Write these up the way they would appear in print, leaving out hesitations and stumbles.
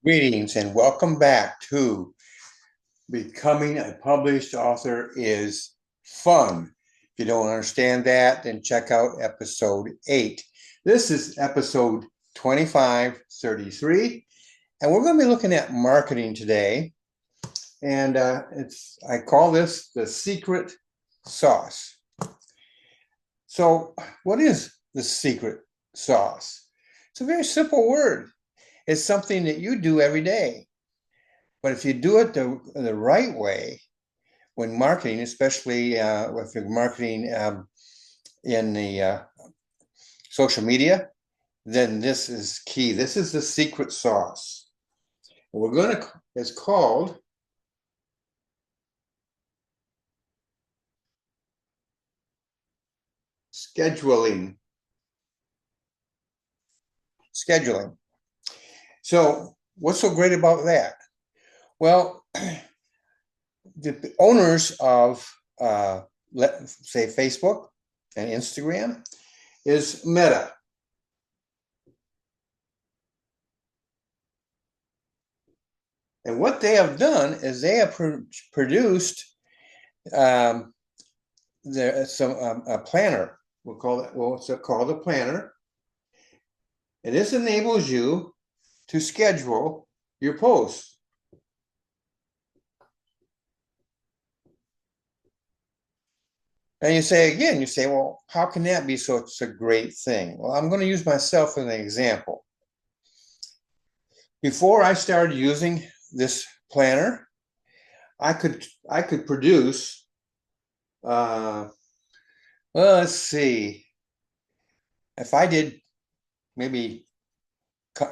Greetings and welcome back to Becoming a Published Author is Fun. If you don't understand that, then check out episode 8. This is episode 2533, and we're going to be looking at marketing today. And I call this the secret sauce. So, what is the secret sauce? It's a very simple word. It's something that you do every day. But if you do it the right way, when marketing, especially if you're marketing in the social media, then this is key. This is the secret sauce. It's called scheduling. Scheduling. So what's so great about that? Well, the owners of, let's say, Facebook and Instagram is Meta. And what they have done is they have produced a planner. We'll call it, well, it's called a planner. And this enables you to schedule your posts. And you say, well, how can that be such a great thing? Well, I'm going to use myself as an example. Before I started using this planner, I could produce, well, let's see, if I did maybe,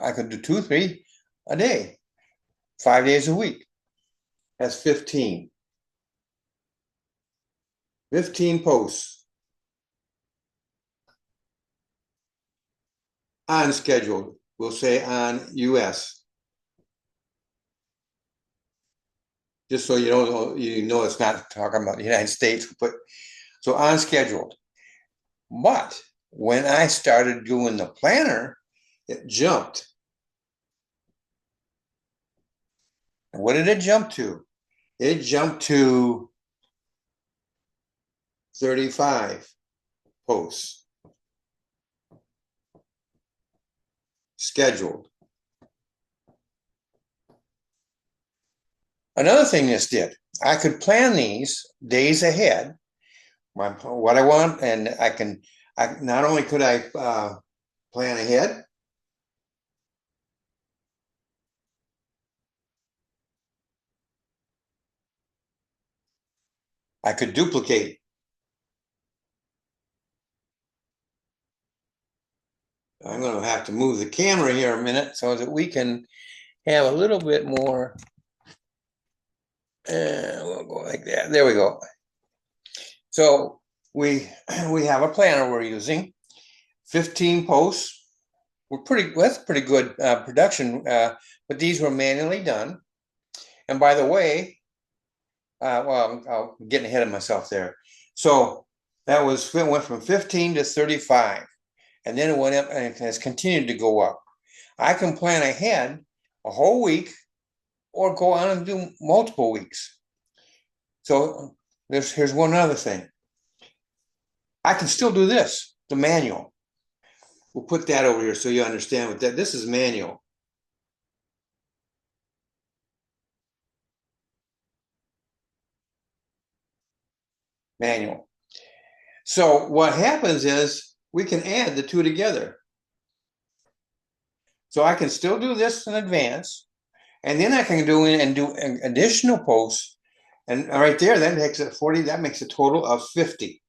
I could do 2, 3 a day, 5 days a week. That's 15. 15 posts on schedule. We'll say on US. Just so you know it's not talking about the United States, but so on scheduled. But when I started doing the planner, it jumped. And what did it jump to? It jumped to 35 posts scheduled. Another thing this did, I could plan these days ahead, what I want, and not only could I plan ahead, I could duplicate. I'm going to have to move the camera here a minute so that we can have a little bit more. We'll go like that. There we go. So we have a planner we're using, 15 posts. That's pretty good production, but these were manually done. And by the way, well, I'm getting ahead of myself there. So it went from 15 to 35, and then it went up and it has continued to go up. I can plan ahead a whole week or go on and do multiple weeks. So here's one other thing. I can still do this, the manual. We'll put that over here so you understand what this is manual. Manual. So what happens is we can add the two together. So I can still do this in advance, and then I can do additional posts. And right there, that makes it 40. That makes a total of 50.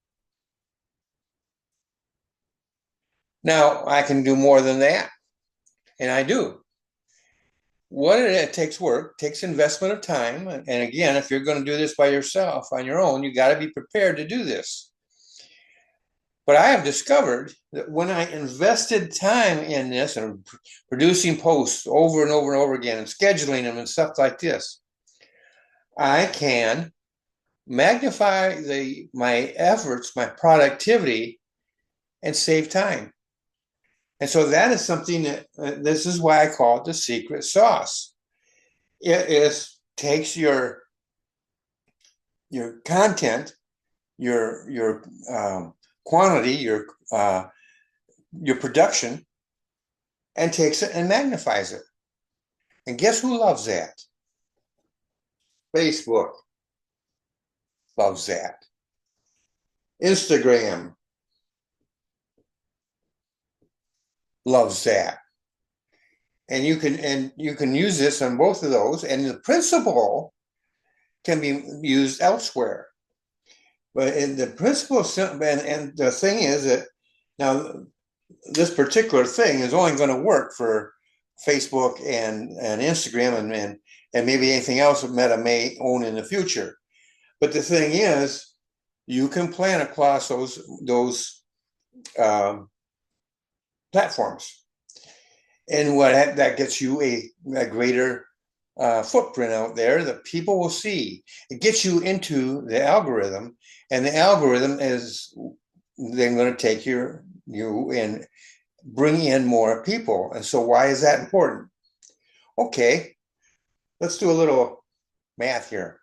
Now I can do more than that, and I do. It takes work, takes investment of time. And again, if you're going to do this by yourself on your own, you got to be prepared to do this. But I have discovered that when I invested time in this and producing posts over and over and over again and scheduling them and stuff like this, I can magnify my efforts, my productivity, and save time. And so that is something that this is why I call it the secret sauce. it takes your content, your quantity, your production, and takes it and magnifies it. And guess who loves that? Facebook loves that. Instagram loves that. And you can use this on both of those, and the principle can be used elsewhere. But in the principle, and the thing is that now this particular thing is only going to work for Facebook and Instagram and maybe anything else that Meta may own in the future. But the thing is, you can plan across those platforms, and what that gets you a greater footprint out there that people will see. It gets you into the algorithm, and the algorithm is then going to take you and bring in more people. And so why is that important? Okay, let's do a little math here.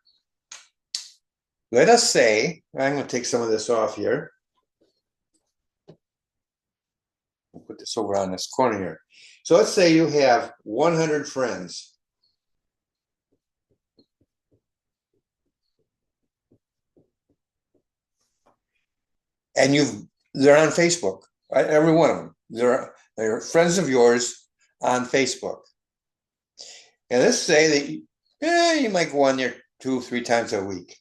Let us say, I'm going to take some of this off here. We'll put this over on this corner here. So let's say you have 100 friends. And they're on Facebook, right? Every one of them. They're friends of yours on Facebook. And let's say that you might go on there 2 or 3 times a week.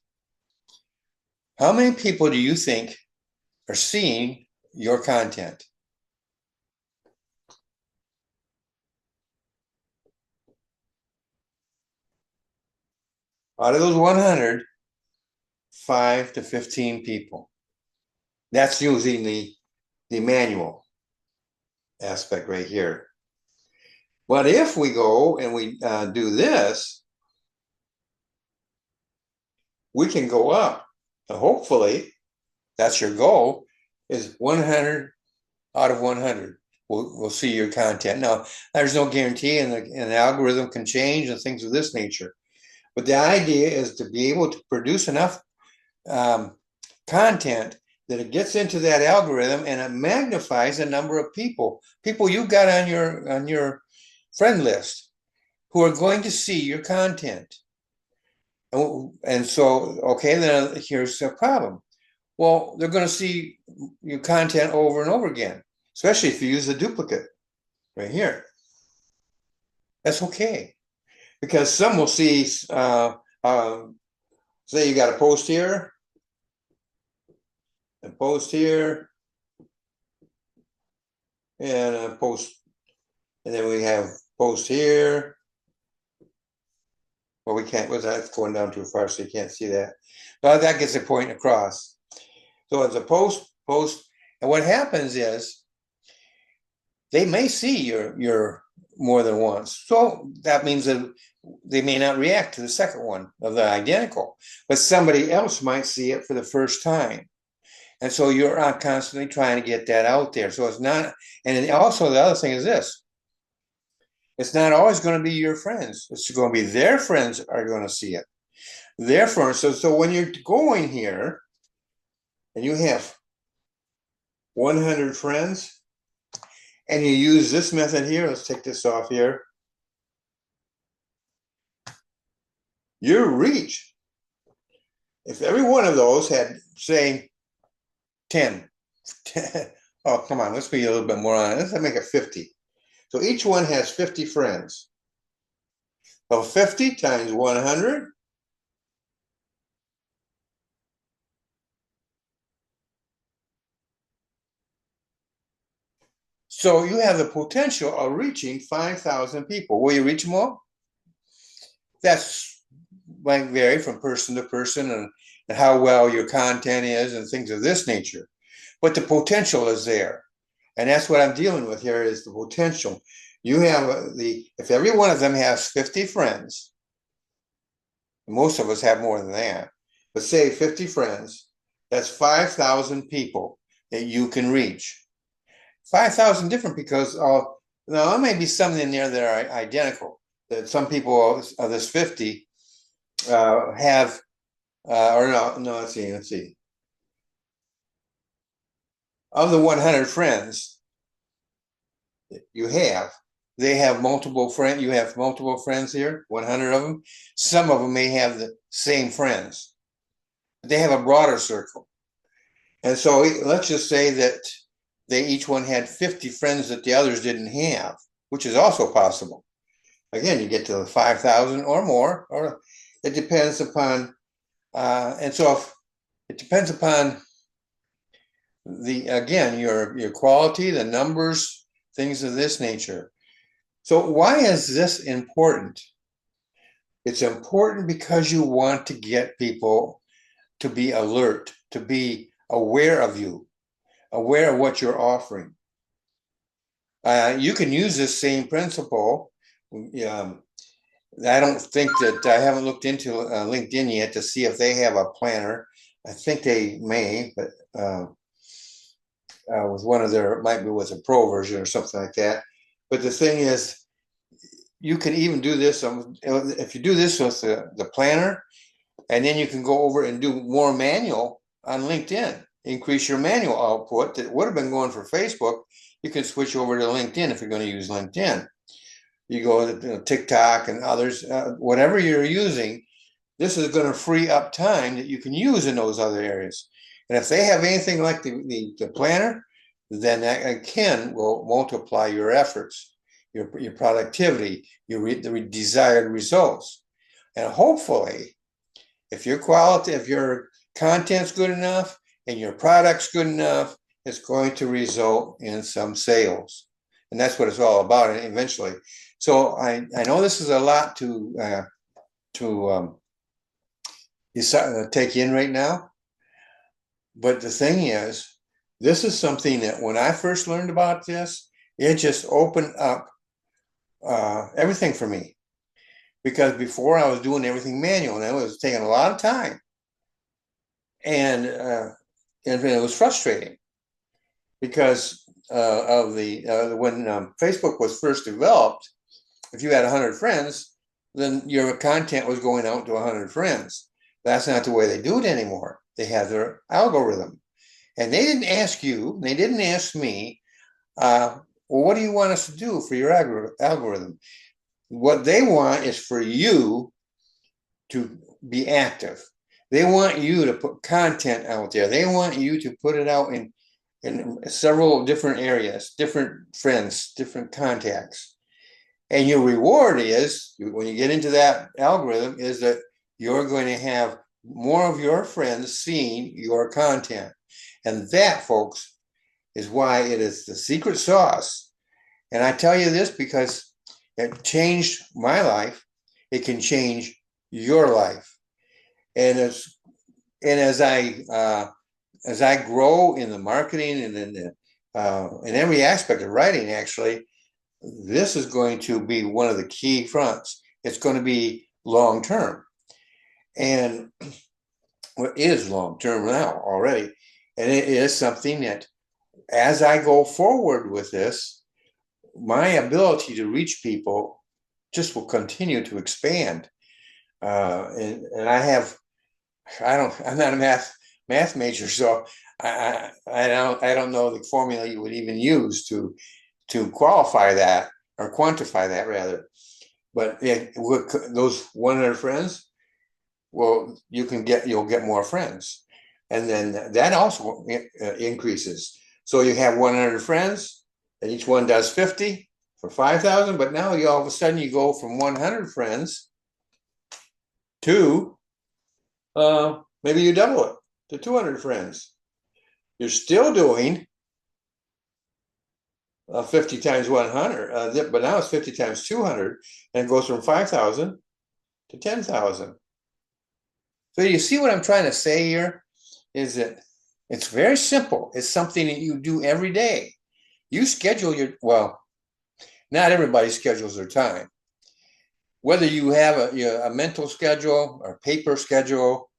How many people do you think are seeing your content? Out of those 100, 5 to 15 people. That's using the manual aspect right here. But if we go and we do this, we can go up. And hopefully, that's your goal, is 100 out of 100 will see your content. Now, there's no guarantee, and the algorithm can change and things of this nature. But the idea is to be able to produce enough content that it gets into that algorithm and it magnifies the number of people you got on your friend list who are going to see your content. And so, okay, then here's the problem. Well, they're going to see your content over and over again, especially if you use a duplicate right here. That's okay, because some will see, say you got a post here, a post here, and a post, and then we have post here. Well, we can't, was that going down too far, so you can't see that. But that gets the point across. So it's a post, and what happens is they may see your more than once. So that means that they may not react to the second one of the identical, but somebody else might see it for the first time. And so you're constantly trying to get that out there. So it's not, and also the other thing is this. It's not always going to be your friends. It's going to be their friends are going to see it. Their friends. So when you're going here and you have 100 friends and you use this method here, let's take this off here. Your reach, if every one of those had, say, 10, oh, come on, let's be a little bit more on it. Let's make it 50. So each one has 50 friends. So 50 times 100. So you have the potential of reaching 5,000 people. Will you reach them all? That's might vary from person to person and how well your content is and things of this nature. But the potential is there. And that's what I'm dealing with here is the potential. You have if every one of them has 50 friends, most of us have more than that, but say 50 friends, that's 5,000 people that you can reach. 5,000 different because now there may be some in there that are identical, that some people of this 50 have, or no, let's see. Of the 100 friends you have, they have multiple friends. You have multiple friends here, 100 of them. Some of them may have the same friends. They have a broader circle. And so let's just say that they each one had 50 friends that the others didn't have, which is also possible. Again, you get to 5,000 or more, or it depends upon, and so if, it depends upon again, your quality, the numbers, things of this nature. So why is this important? It's important because you want to get people to be alert, to be aware of you, aware of what you're offering. You can use this same principle. I don't think that I haven't looked into LinkedIn yet to see if they have a planner. I think they may, but with one of their, might be with a pro version or something like that. But the thing is, you can even do this if you do this with the planner, and then you can go over and do more manual on LinkedIn, increase your manual output that would have been going for Facebook. You can switch over to LinkedIn if you're going to use LinkedIn. You go to TikTok and others, whatever you're using, this is going to free up time that you can use in those other areas. And if they have anything like the planner, then that again will multiply your efforts, your productivity, the desired results. And hopefully, if your quality, if your content's good enough and your product's good enough, it's going to result in some sales. And that's what it's all about eventually. So I know this is a lot to take in right now. But the thing is, this is something that when I first learned about this, it just opened up everything for me. Because before I was doing everything manual, and it was taking a lot of time. And it was frustrating because of when Facebook was first developed, if you had 100 friends, then your content was going out to 100 friends. That's not the way they do it anymore. They have their algorithm. And they didn't ask you, they didn't ask me, well, what do you want us to do for your algorithm? What they want is for you to be active. They want you to put content out there. They want you to put it out in several different areas, different friends, different contacts. And your reward is, when you get into that algorithm, is that you're going to have more of your friends seeing your content. And that, folks, is why it is the secret sauce. And I tell you this because it changed my life. It can change your life. And as I grow in the marketing and in every aspect of writing, actually, this is going to be one of the key fronts. It's going to be long term, and it is long term now already. And it is something that, as I go forward with this, my ability to reach people just will continue to expand. And I'm not a math major, so I don't know the formula you would even use to qualify that or quantify that rather. But those 100 friends, well, you'll get more friends. And then that also increases. So you have 100 friends, and each one does 50 for 5,000. But now all of a sudden you go from 100 friends to maybe you double it to 200 friends. You're still doing 50 times 100, but now it's 50 times 200, and it goes from 5,000 to 10,000. So you see what I'm trying to say here is that it's very simple. It's something that you do every day. You schedule not everybody schedules their time. Whether you have a mental schedule or paper schedule,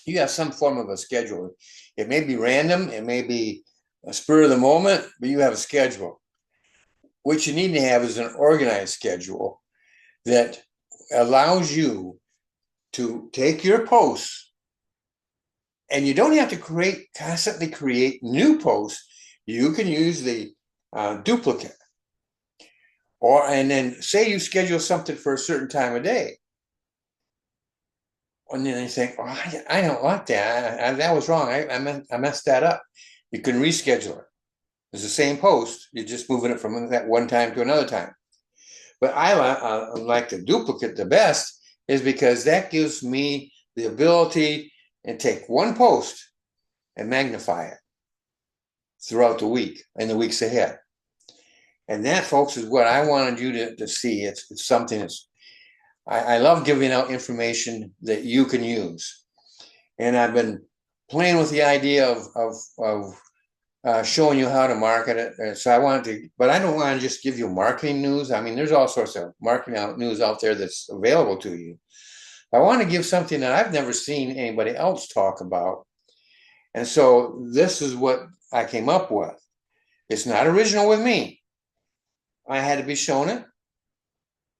you have some form of a schedule. It may be random, it may be a spur of the moment, but you have a schedule. What you need to have is an organized schedule that allows you to take your posts, and you don't have to constantly create new posts. You can use the duplicate, and then say you schedule something for a certain time of day, and then you think, "Oh, I don't like that. That was wrong. I messed that up." You can reschedule it. It's the same post. You're just moving it from that one time to another time. But I like the duplicate the best, is because that gives me the ability to take one post and magnify it throughout the week and the weeks ahead. And that, folks, is what I wanted you to see. It's something that's, I love giving out information that you can use. And I've been playing with the idea of showing you how to market it. So I wanted to, but I don't want to just give you marketing news. I mean, there's all sorts of marketing news out there that's available to you. I want to give something that I've never seen anybody else talk about. And so this is what I came up with. It's not original with me. I had to be shown it,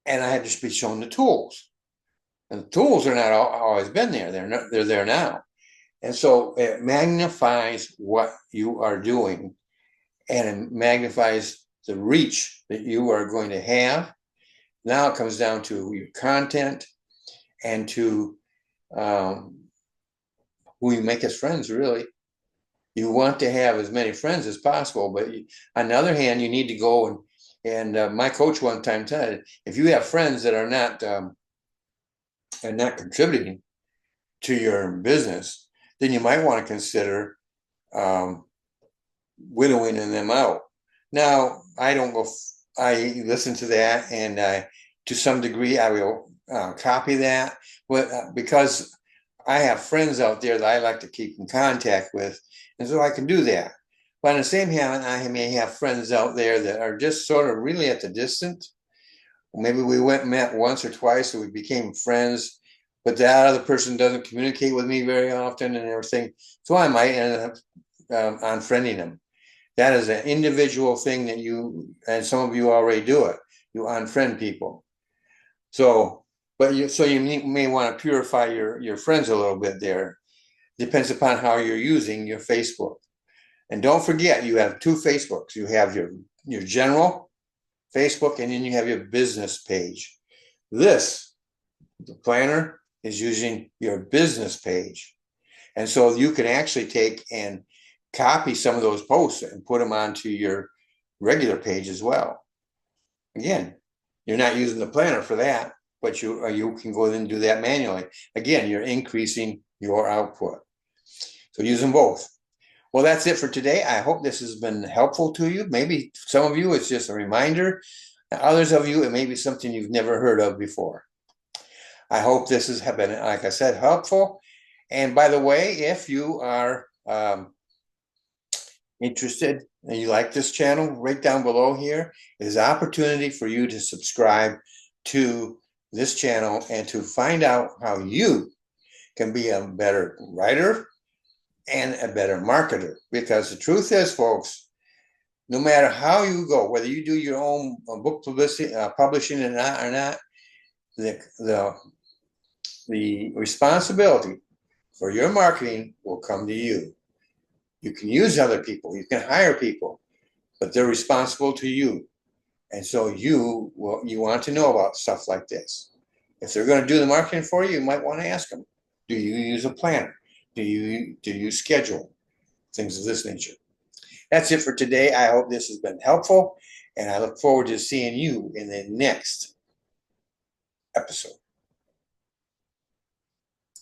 and I had to be shown the tools. And the tools are not always been there. They're there now. And so it magnifies what you are doing, and it magnifies the reach that you are going to have. Now it comes down to your content and to who you make as friends, really. You want to have as many friends as possible, but on the other hand, you need to go and my coach one time said, if you have friends that are not contributing to your business, then you might want to consider widowing them out. Now, I don't go. I listen to that, and to some degree, I will copy that, but because I have friends out there that I like to keep in contact with, and so I can do that. But on the same hand, I may have friends out there that are just sort of really at the distance. Maybe we went and met once or twice, and we became friends, but that other person doesn't communicate with me very often and everything. So I might end up unfriending them. That is an individual thing that you, and some of you already do it. You unfriend people. So, so you may want to purify your friends a little bit there. Depends upon how you're using your Facebook. And don't forget, you have two Facebooks. You have your general Facebook, and then you have your business page. This, the planner, is using your business page. And so you can actually take and copy some of those posts and put them onto your regular page as well. Again, you're not using the planner for that, but you can go in and do that manually. Again, you're increasing your output. So use them both. Well, that's it for today. I hope this has been helpful to you. Maybe some of you, it's just a reminder. Others of you, it may be something you've never heard of before. I hope this has been, like I said, helpful. And by the way, if you are interested and you like this channel, right down below here is an opportunity for you to subscribe to this channel and to find out how you can be a better writer and a better marketer. Because the truth is, folks, no matter how you go, whether you do your own book publicity, publishing or not, the responsibility for your marketing will come to you. You can use other people, you can hire people, but they're responsible to you. And so you want to know about stuff like this. If they're going to do the marketing for you, you might want to ask them, do you use a planner? Do you schedule? Things of this nature. That's it for today. I hope this has been helpful, and I look forward to seeing you in the next episode.